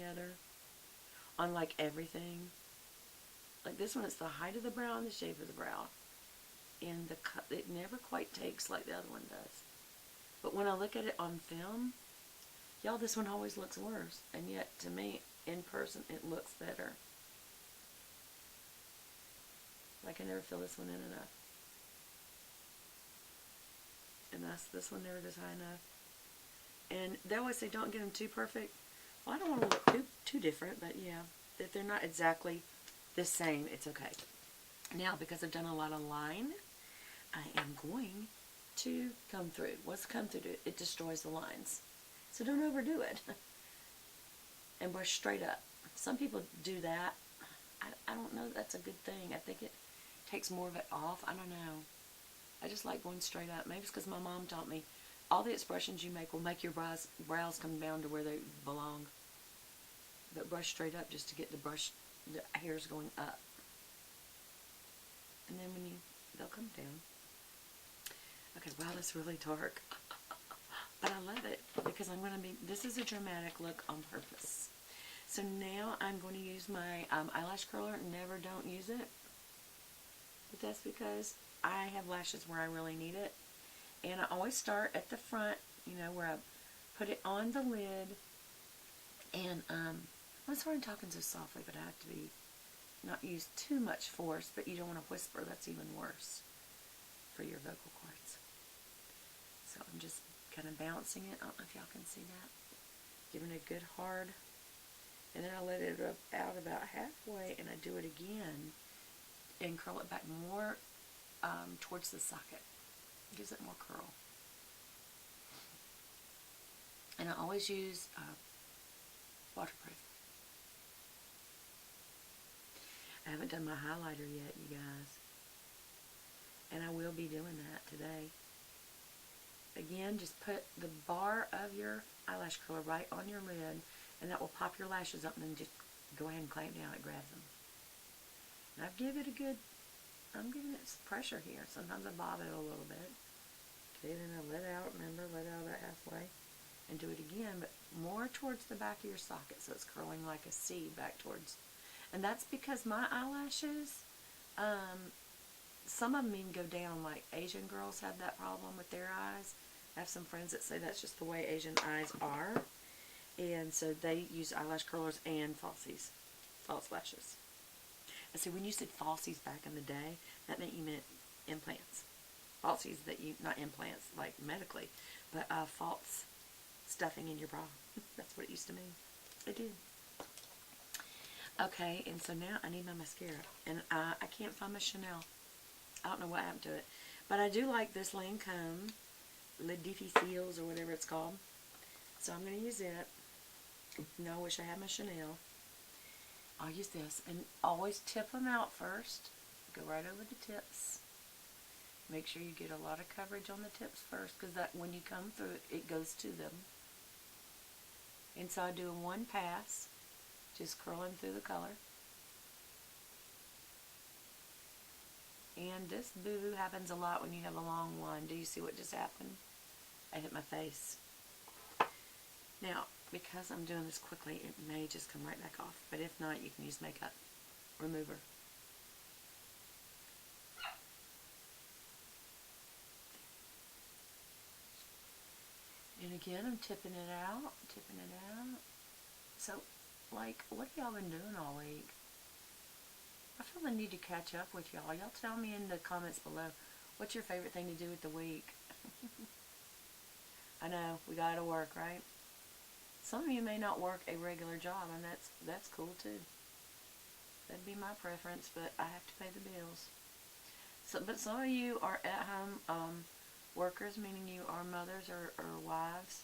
together on like everything. Like this one, it's the height of the brow and the shape of the brow. And it never quite takes like the other one does. But when I look at it on film, y'all, this one always looks worse. And yet, to me, in person, it looks better. I can never fill this one in enough. And this one never goes high enough. And they always say don't get them too perfect. Well, I don't want to look too different, but yeah, if they're not exactly the same, it's okay. Now, because I've done a lot of line, I am going to come through. What's come through? It destroys the lines. So don't overdo it. And brush straight up. Some people do that. I don't know that's a good thing. I think it takes more of it off. I don't know. I just like going straight up. Maybe it's because my mom taught me all the expressions you make will make your brows come down to where they belong. But brush straight up just to get the hairs going up. And then they'll come down. Okay, wow, that's really dark. But I love it because this is a dramatic look on purpose. So now I'm going to use my eyelash curler. Never don't use it. But that's because I have lashes where I really need it. And I always start at the front, where I put it on the lid. And I'm sorry I'm talking so softly, but I have to not use too much force, but you don't want to whisper. That's even worse for your vocal cords. So I'm just kind of bouncing it. I don't know if y'all can see that. Giving it a good hard. And then I let it out about halfway, and I do it again and curl it back more towards the socket. It gives it more curl. And I always use waterproof. I haven't done my highlighter yet, you guys. And I will be doing that today. Again, just put the bar of your eyelash curler right on your lid, and that will pop your lashes up, and then just go ahead and clamp down. It grabs them. And I'm giving it some pressure here. Sometimes I bob it a little bit. Okay, then I let out, remember, let out about halfway. And do it again, but more towards the back of your socket, so it's curling like a C back towards. And that's because my eyelashes, some of them even go down, like Asian girls have that problem with their eyes. I have some friends that say that's just the way Asian eyes are. And so they use eyelash curlers and falsies, false lashes. And see, when you said falsies back in the day, that meant you meant implants. Falsies not implants, like medically, but false stuffing in your bra. That's what it used to mean. It did. Okay, and so now I need my mascara. And I can't find my Chanel. I don't know what happened to it. But I do like this Lancome, Le Difficiles, or whatever it's called. So I'm going to use it. No, I wish I had my Chanel. I'll use this. And always tip them out first. Go right over the tips. Make sure you get a lot of coverage on the tips first, because that when you come through, it goes to them. And so I do one pass, just curling through the color. And this boo-boo happens a lot when you have a long one. Do you see what just happened? I hit my face. Now, because I'm doing this quickly, it may just come right back off. But if not, you can use makeup remover. And again, I'm tipping it out, So, like, what have y'all been doing all week? I feel the need to catch up with y'all. Y'all tell me in the comments below, what's your favorite thing to do with the week? I know, we gotta work, right? Some of you may not work a regular job, and that's cool too. That'd be my preference, but I have to pay the bills. So, but some of you are at home workers, meaning you are mothers or wives,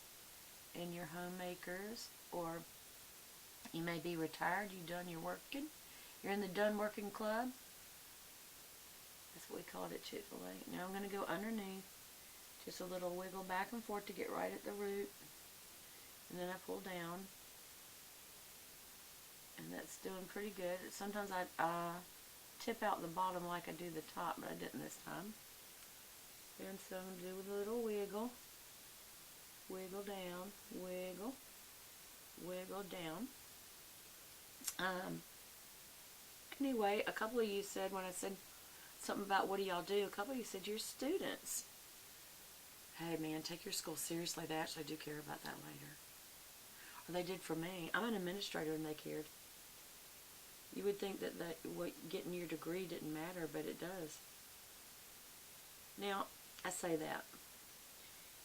and you're homemakers, or you may be retired, you're done your working. You're in the done working club. That's what we called it, Chick-fil-A. Now I'm going to go underneath. Just a little wiggle back and forth to get right at the root. And then I pull down. And that's doing pretty good. Sometimes I tip out the bottom like I do the top, but I didn't this time. And so I'm going to do with a little wiggle. Wiggle down. Wiggle. Wiggle down. Anyway, a couple of you said, when I said something about what do y'all do, a couple of you said you're students. Hey man, take your school seriously. They actually do care about that later. Or they did for me. I'm an administrator and they cared. You would think that getting your degree didn't matter, but it does. Now, I say that.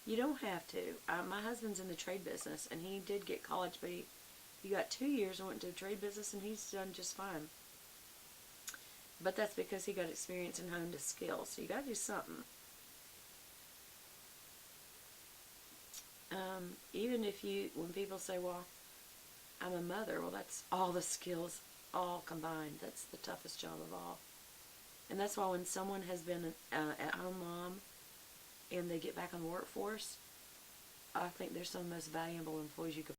You don't have to. My husband's in the trade business, and he did get college, but he got 2 years and went into the trade business, and he's done just fine. But that's because he got experience and honed his skills. So you got to do something. Even if when people say, well, I'm a mother, well, that's all the skills all combined. That's the toughest job of all. And that's why when someone has been an at-home mom and they get back on the workforce, I think they're some of the most valuable employees you could